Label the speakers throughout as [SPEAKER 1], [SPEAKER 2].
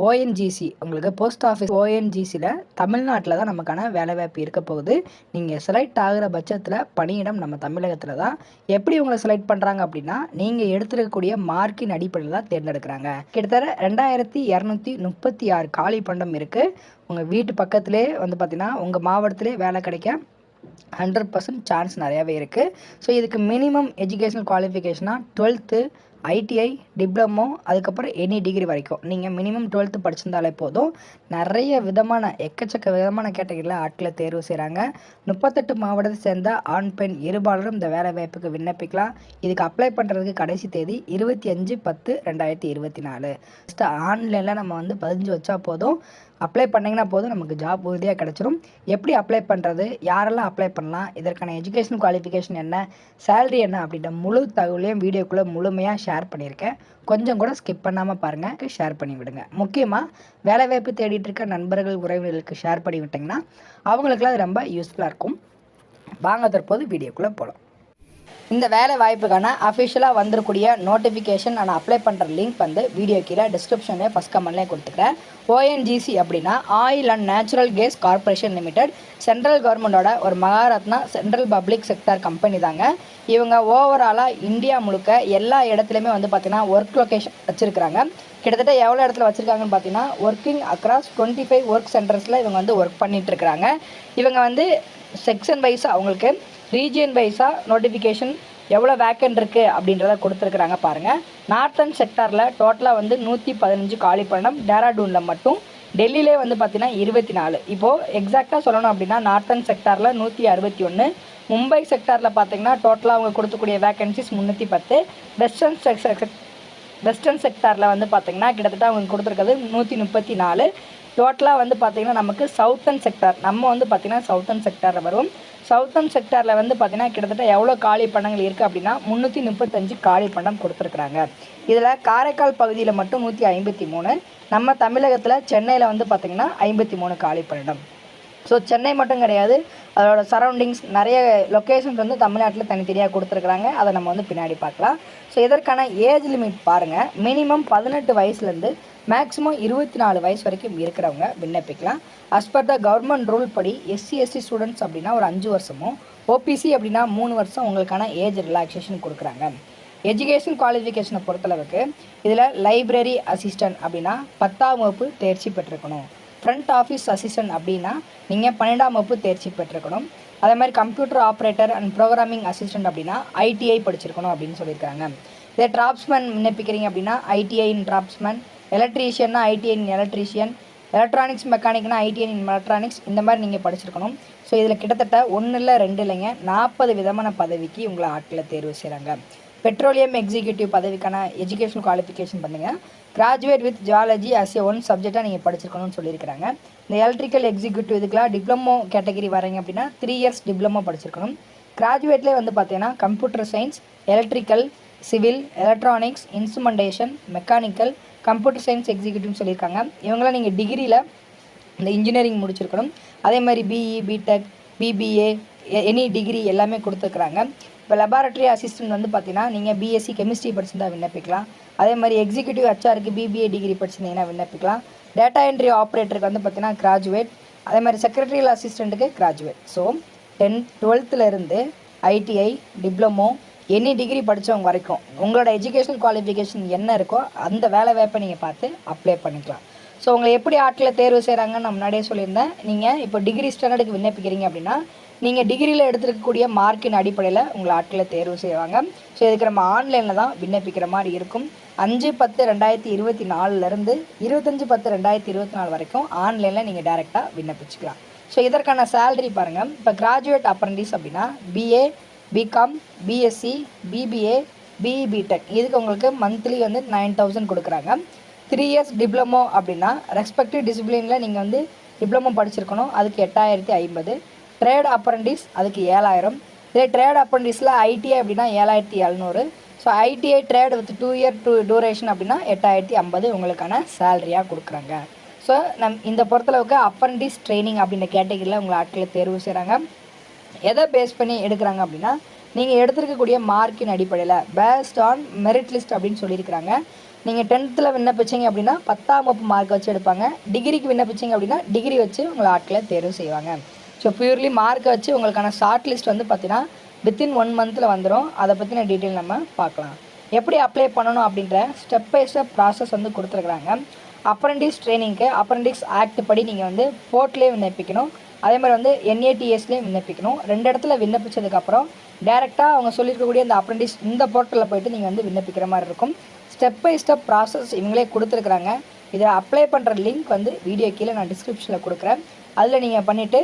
[SPEAKER 1] ONGC உங்களுக்கு post office ஓஎன்ஜிசியில் தமிழ்நாட்டில் தான் நமக்கான வேலைவாய்ப்பு இருக்க போகுது. நீங்கள் செலக்ட் ஆகிற பட்சத்தில் பணியிடம் நம்ம தமிழகத்தில் தான். எப்படி உங்களை செலக்ட் பண்ணுறாங்க அப்படின்னா, நீங்கள் எடுத்துருக்கக்கூடிய மார்க்கின் அடிப்படையில் தான் தேர்ந்தெடுக்கிறாங்க. கிட்டத்தட்ட 2236 காலி பண்டம் இருக்குது. உங்கள் வீட்டு பக்கத்திலே வந்து பார்த்திங்கன்னா உங்கள் மாவட்டத்திலே வேலை கிடைக்க 100% சான்ஸ் நிறையாவே இருக்குது. ஸோ இதுக்கு மினிமம் எஜுகேஷனல் குவாலிஃபிகேஷனாக 12th ஐடிஐ, டிப்ளமோ, அதுக்கப்புறம் எனி டிகிரி வரைக்கும் நீங்கள் மினிமம் 12th படிச்சிருந்தாலே போதும். நிறைய விதமான எக்கச்சக்க விதமான கேட்டகரியில் ஆட்களை தேர்வு செய்கிறாங்க. 38 மாவட்டத்தை சேர்ந்த ஆண் பெண் இருபாலரும் இந்த வேலை வாய்ப்புக்கு விண்ணப்பிக்கலாம். இதுக்கு அப்ளை பண்ணுறதுக்கு கடைசி தேதி 25/10/2024. ஃபஸ்ட்டு ஆன்லைனில் நம்ம வந்து பதிஞ்சு வச்சா போதும். அப்ளை பண்ணிங்கன்னா போதும், நமக்கு ஜாப் உறுதியாக கிடச்சிரும். எப்படி அப்ளை பண்ணுறது, யாரெல்லாம் அப்ளை பண்ணலாம், இதற்கான எஜுகேஷன் குவாலிஃபிகேஷன் என்ன, சேலரி என்ன அப்படின்ற முழு தகவலையும் வீடியோக்குள்ளே முழுமையாக ஷேர் பண்ணியிருக்கேன். கொஞ்சம் கூட ஸ்கிப் பண்ணாமல் பாருங்கள், ஷேர் பண்ணி விடுங்க. முக்கியமாக வேலைவாய்ப்பு தேடிட்டு இருக்க நண்பர்கள், உறவினர்களுக்கு ஷேர் பண்ணி விட்டிங்கன்னா அவங்களுக்குலாம் அது ரொம்ப யூஸ்ஃபுல்லாக இருக்கும். வாங்க தற்போது வீடியோக்குள்ளே போகலாம். இந்த வேலை வாய்ப்புக்கான அஃபிஷியலாக வந்திருக்கூடிய நோட்டிஃபிகேஷன் நான் அப்ளை பண்ணுற லிங்க் வந்து வீடியோ கீழே டிஸ்கிரிப்ஷன்லேயே ஃபஸ்ட் கமெண்ட்லேயே கொடுத்துக்கிறேன். ஓஎன்ஜிசி அப்படின்னா oil and natural gas corporation limited, central கவர்மெண்டோட ஒரு Maharatna central public sector company தாங்க. இவங்க ஓவராலாக இந்தியா முழுக்க எல்லா இடத்துலையுமே வந்து பார்த்திங்கன்னா ஒர்க் லொக்கேஷன் வச்சுருக்கிறாங்க. கிட்டத்தட்ட எவ்வளோ இடத்துல வச்சுருக்காங்கன்னு பார்த்தீங்கன்னா ஒர்க்கிங் அக்ராஸ் 25 ஒர்க் சென்டர்ஸில் இவங்க வந்து ஒர்க் பண்ணிகிட்ருக்கிறாங்க. இவங்க வந்து செக்ஷன் வைஸாக அவங்களுக்கு ரீஜியன் வைஸாக நோட்டிஃபிகேஷன் எவ்வளோ வேக்கன்ட் இருக்குது அப்படின்றத கொடுத்துருக்குறாங்க பாருங்கள். நார்த்தன் செக்டாரில் டோட்டலாக வந்து 115 காலி பணியிடம், டேராடூனில் மட்டும். டெல்லியிலே வந்து பார்த்திங்கன்னா 24. இப்போது எக்ஸாக்டாக சொல்லணும் அப்படின்னா நார்த்தன் செக்டாரில் 161, மும்பை செக்டாரில் பார்த்திங்கன்னா டோட்டலாக அவங்க கொடுக்கக்கூடிய வேக்கன்சிஸ் 310, வெஸ்டர்ன் செக்டாரில் வந்து பார்த்திங்கன்னா கிட்டத்தட்ட அவங்க கொடுத்துருக்கிறது 134. டோட்டலாக வந்து பார்த்திங்கன்னா நமக்கு சவுத்தர்ன் செக்டார், நம்ம வந்து பார்த்திங்கன்னா சவுத்தர்ன் செக்டாரில் வரும். சவுத்தர்ன் செக்டாரில் வந்து பார்த்திங்கன்னா கிட்டத்தட்ட எவ்வளோ காலி பண்டங்கள் இருக்குது அப்படின்னா 335 காலி பண்டம் கொடுத்துருக்குறாங்க. இதில் காரைக்கால் பகுதியில் மட்டும் 153, நம்ம தமிழகத்தில் சென்னையில் வந்து பார்த்திங்கன்னா 53 காலி பண்டம். ஸோ சென்னை மட்டும் கிடையாது, அதோட சரௌண்டிங்ஸ் நிறைய லொக்கேஷன்ஸ் வந்து தமிழ்நாட்டில் தனித்தனியாக கொடுத்துருக்குறாங்க. அதை நம்ம வந்து பின்னாடி பார்க்கலாம். ஸோ இதற்கான ஏஜ் லிமிட் பாருங்கள். மினிமம் 18 வயசுலேருந்து மேக்ஸிமம் 24 வயசு வரைக்கும் இருக்கிறவங்க விண்ணப்பிக்கலாம். As per the government rule படி எஸ்சி ஸ்டூடெண்ட்ஸ் அப்படின்னா ஒரு 5 வருஷமும், ஓபிசி அப்படின்னா 3 வருஷம் உங்களுக்கான ஏஜ் ரிலாக்ஸேஷன் கொடுக்குறாங்க. எஜுகேஷன் குவாலிஃபிகேஷனை பொறுத்தளவுக்கு இதில் லைப்ரரி அசிஸ்டன்ட் அப்படின்னா 10ஆம் வகுப்பு தேர்ச்சி பெற்றிருக்கணும். ஃப்ரண்ட் ஆஃபீஸ் அசிஸ்டன்ட் அப்படின்னா நீங்கள் 12ஆம் வகுப்பு தேர்ச்சி பெற்றிருக்கணும். அதே மாதிரி computer operator and programming assistant அப்படின்னா ஐடிஐ படிச்சிருக்கணும் அப்படின்னு சொல்லியிருக்காங்க. இதே டிராப்ஸ்மேன் விண்ணப்பிக்கிறீங்க அப்படின்னா ஐடிஐ இன் டிராப்ஸ்மேன், எலக்ட்ரீஷியன்னா ஐடிஐ இன் எலக்ட்ரீஷியன், எலக்ட்ரானிக்ஸ் மெக்கானிக்னா ஐடிஐ இன் எலக்ட்ரானிக்ஸ், இந்த மாதிரி நீங்கள் படிச்சிருக்கணும். ஸோ இதில் கிட்டத்தட்ட 1 இல்லை 2 இல்லைங்க, 40 விதமான பதவிக்கு உங்களை ஆட்களை தேர்வு செய்கிறாங்க. பெட்ரோலியம் எக்ஸிக்யூட்டிவ் பதவிக்கான எஜுகேஷன் குவாலிஃபிகேஷன் பண்ணுங்கள். Graduate with geology as a 1 சப்ஜெக்டாக நீங்கள் படிச்சிருக்கணும்னு சொல்லியிருக்கிறாங்க. இந்த எலக்ட்ரிக்கல் எக்ஸிக்யூட்டிவ் இதுக்கெலாம் டிப்ளமோ கேட்டகரி வரீங்க அப்படின்னா 3 இயர்ஸ் டிப்ளமோ படிச்சிருக்கணும். கிராஜுவேட்லேயே வந்து பார்த்தீங்கன்னா computer science, electrical, civil, electronics, instrumentation, mechanical, computer science எக்ஸிக்யூட்டிவ்னு சொல்லியிருக்காங்க. இவங்களாம் நீங்கள் டிகிரியில் இந்த இன்ஜினியரிங் முடிச்சிருக்கணும். அதே மாதிரி BE, BTech, BBA, any degree எல்லாமே கொடுத்துருக்குறாங்க. இப்போ லெபார்ட்டரி அசிஸ்டன்ட் வந்து பார்த்தீங்கன்னா நீங்கள் பிஎஸ்சி கெமிஸ்ட்ரி படிச்சிருந்தா விண்ணப்பிக்கலாம். அதே மாதிரி எக்ஸிக்யூட்டிவ் ஹெச்ஆருக்கு பிபிஏ டிகிரி படிச்சிருந்தீங்கன்னா விண்ணப்பிக்கலாம். டேட்டா என்ட்ரி ஆப்ரேட்டருக்கு வந்து பார்த்தீங்கன்னா கிராஜுவேட், அதே மாதிரி செக்ரட்டரியல் அசிஸ்டண்ட்டுக்கு graduate. So 12th ITI, diploma, any degree படித்தவங்க வரைக்கும் உங்களோட எஜுகேஷனல் குவாலிஃபிகேஷன் என்ன இருக்கோ அந்த வேலை வாய்ப்பை நீங்கள் பார்த்து அப்ளை பண்ணிக்கலாம். ஸோ உங்களை எப்படி ஆட்களை தேர்வு செய்கிறாங்கன்னு நான் முன்னாடியே சொல்லியிருந்தேன். நீங்கள் இப்போ டிகிரி ஸ்டாண்டர்டுக்கு விண்ணப்பிக்கிறீங்க அப்படின்னா நீங்கள் டிகிரியில் எடுத்துருக்கக்கூடிய மார்க்கின் அடிப்படையில் உங்களை ஆட்களை தேர்வு செய்வாங்க. ஸோ இதுக்கு நம்ம ஆன்லைனில் தான் விண்ணப்பிக்கிற மாதிரி இருக்கும். 5/10/2024 25/10/2024 வரைக்கும் ஆன்லைனில் நீங்கள் டேரெக்டாக விண்ணப்பிச்சுக்கலாம். ஸோ இதற்கான சேலரி பாருங்கள். இப்போ கிராஜுவேட் அப்ரண்டிஸ் அப்படின்னா BA, BCom, BSc, BBA, BE, BTech இதுக்கு உங்களுக்கு மந்த்லி வந்து 9000 கொடுக்குறாங்க. 3 இயர்ஸ் டிப்ளமோ அப்படின்னா ரெஸ்பெக்டிவ் டிசிப்ளினில் நீங்கள் வந்து டிப்ளமோ படிச்சிருக்கணும், அதுக்கு 8050. ட்ரேட் அப்ரண்டிஸ் அதுக்கு 7000. இதே ட்ரேட் அப்ரண்டிஸில் ஐடிஐ அப்படின்னா 7700. So ITI trade with 2 year duration அப்படின்னா 8050 உங்களுக்கான சேலரியாக கொடுக்குறாங்க. ஸோ இந்த பொறுத்தளவுக்கு அப்ரண்டிஸ் ட்ரைனிங் அப்படின்ற கேட்டகரியில் உங்களை ஆட்களை தேர்வு செய்கிறாங்க. எதை பேஸ் பண்ணி எடுக்கிறாங்க அப்படின்னா நீங்கள் எடுத்துருக்கக்கூடிய மார்க்கின் அடிப்படையில் பேஸ்ட் ஆன் மெரிட் லிஸ்ட் அப்படின்னு சொல்லியிருக்கிறாங்க. நீங்கள் 10th விண்ணப்பிச்சிங்க அப்படின்னா 10ஆம் வகுப்பு மார்க் வச்சு எடுப்பாங்க. டிகிரிக்கு விண்ணப்பிச்சிங்க அப்படின்னா டிகிரி வச்சு உங்களை ஆட்களை தேர்வு செய்வாங்க. ஸோ பியூர்லி மார்க்கை வச்சு உங்களுக்கான ஷார்ட் லிஸ்ட் வந்து பார்த்தீங்கன்னா வித்தின் 1 மந்தில் வந்துடும். அதை பற்றின டீட்டெயில் நம்ம பார்க்கலாம். எப்படி அப்ளை பண்ணணும் அப்படின்ற ஸ்டெப் பை ஸ்டெப் ப்ராசஸ் வந்து கொடுத்துருக்குறாங்க. அப்ரெண்டிஸ் ட்ரைனிங்க்கு அப்ரெண்டிஸ் ஆக்ட் படி நீங்கள் வந்து போர்ட்லேயே விண்ணப்பிக்கணும். அதே மாதிரி வந்து NATSலேயும் விண்ணப்பிக்கணும். 2 இடத்துல விண்ணப்பிச்சதுக்கப்புறம் டேரெக்டாக அவங்க சொல்லியிருக்கக்கூடிய இந்த அப்ரெண்டிஸ் இந்த போர்ட்டலில் போய்ட்டு நீங்கள் வந்து விண்ணப்பிக்கிற மாதிரி இருக்கும். ஸ்டெப் பை ஸ்டெப் ப்ராசஸ் இவங்களே கொடுத்துருக்குறாங்க. இதை அப்ளை பண்ணுற லிங்க் வந்து வீடியோ கீழே நான் டிஸ்கிரிப்ஷனில் கொடுக்குறேன். அதில் நீங்கள் பண்ணிவிட்டு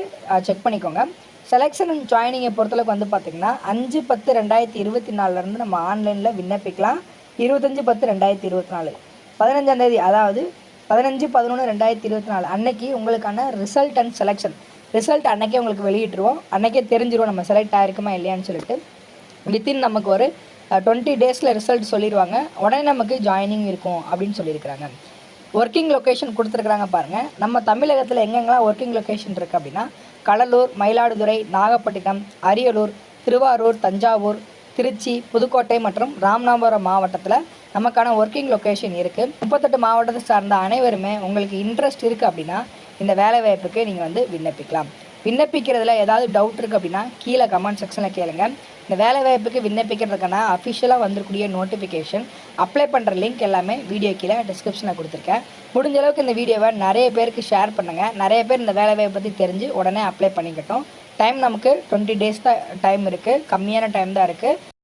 [SPEAKER 1] செக் பண்ணிக்கோங்க. செலெக்ஷன் அண்ட் ஜாயினிங்கை பொறுத்தளவுக்கு வந்து பார்த்திங்கன்னா 5/10/2024 நம்ம ஆன்லைனில் விண்ணப்பிக்கலாம். 25/10/2024 15ஆம் தேதி, அதாவது 15/11/2024 அன்னைக்கு உங்களுக்கான ரிசல்ட் அண்ட் செலெக்ஷன் ரிசல்ட் அன்றைக்கே உங்களுக்கு வெளியிட்டுருவோம். அன்றைக்கே தெரிஞ்சிருவோம் நம்ம செலக்ட் ஆகிருக்குமா இல்லையான்னு சொல்லிட்டு. வித்தின் நமக்கு ஒரு 20 டேஸில் ரிசல்ட் சொல்லிடுவாங்க. உடனே நமக்கு ஜாயினிங் இருக்கும் அப்படின்னு சொல்லியிருக்கிறாங்க. ஒர்க்கிங் லொக்கேஷன் கொடுத்துருக்குறாங்க பாருங்கள். நம்ம தமிழகத்தில் எங்கெங்கெல்லாம் ஒர்க்கிங் லொக்கேஷன் இருக்குது அப்படின்னா கடலூர், மயிலாடுதுறை, நாகப்பட்டினம், அரியலூர், திருவாரூர், தஞ்சாவூர், திருச்சி, புதுக்கோட்டை மற்றும் ராமநாதபுரம் மாவட்டத்தில் நமக்கான ஒர்க்கிங் லொக்கேஷன் இருக்குது. 38 மாவட்டத்தை சார்ந்த அனைவருமே உங்களுக்கு இன்ட்ரெஸ்ட் இருக்குது அப்படின்னா இந்த வேலைவாய்ப்புக்கு நீங்கள் வந்து விண்ணப்பிக்கலாம். விண்ணப்பிக்கிறதுல ஏதாவது டவுட் இருக்குது அப்படின்னா கீழே கமெண்ட் செக்ஷனில் கேளுங்க. இந்த வேலைவாய்ப்புக்கு விண்ணப்பிக்கிறதுக்கான அஃபிஷியலாக வந்துருக்கூடிய நோட்டிஃபிகேஷன், அப்ளை பண்ணுற லிங்க் எல்லாமே வீடியோ கீழே டிஸ்கிரிப்ஷனில் கொடுத்துருக்கேன். முடிஞ்ச அளவுக்கு இந்த வீடியோவை நிறைய பேருக்கு ஷேர் பண்ணுங்கள். நிறைய பேர் இந்த வேலைவாய்ப்பை பற்றி தெரிஞ்சு உடனே அப்ளை பண்ணிக்கட்டும். டைம் நமக்கு 20 டேஸ் தான் டைம் இருக்குது. கம்மியான டைம் தான் இருக்குது.